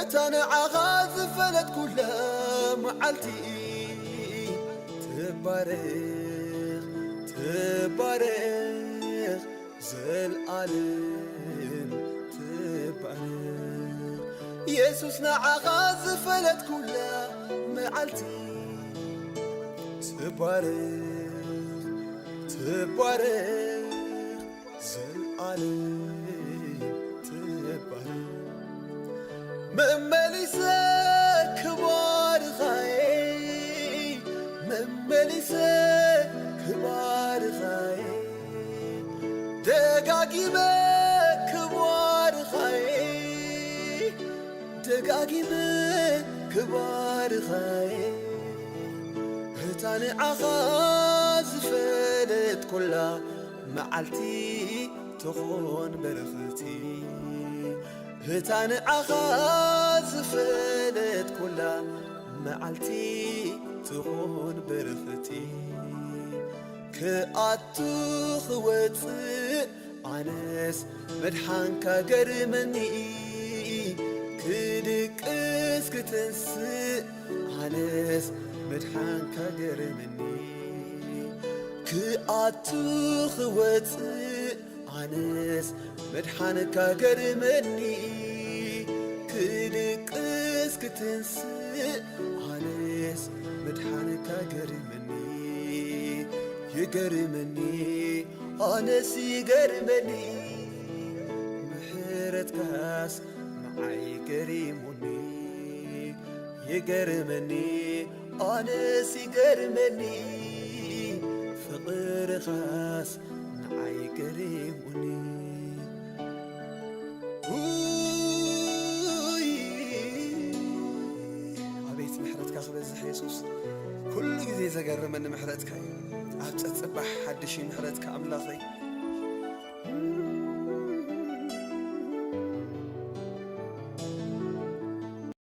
እተንዓኻ ዝፈለት ኩለ መዓልቲ ትባረኽ ዘለዓለም ትባረኽ ኢየሱስ ንዓኻ ዝፈለት ኩለ መዓልቲ ትባረኽ ዘለዓለም ትባረኽ መመሊሰ ክባርኻየ መመሊሰ ክባርኻየ ደጋጊመ ክባርኻየ ደጋጊመ ክባርኻየ እታ ንዓኻ ዝፈለት ኩላ መዓልቲ ትኾን በረኽቲ እታ ንዓኻ ዝፈለት ኩላ መዓልቲ ትኾን በረኽቲ ክኣቱ ክወፅእ ኣነስ መድሓንካ ገርመኒ ክድቅስ ክትንስእ ኣነስ መድሓንካ ገርመኒ ክኣቱ ክወፅእ ኣነስ መድሓንካ ገርመኒ ክድቅስ ክትንስእ ኣነስ መድሓንካ ገርመኒ ይገርመኒ ኣነስ ይገርመኒ ምሕረትካስ መዓይ ገሪሙኒ ይገርመኒ ኣነስ ይገርመኒ ፍቕርኻስ ንዓይ ገሪሙኒ ኣቤት ምሕረትካ ክበዝሕ ኢየሱስ ኩሉ ግዜ ዘገርመኒ ምሕረትካ እዩ ኣብ ፀፅባሕ ሓድሽ ምሕረትካ ኣምላኸይ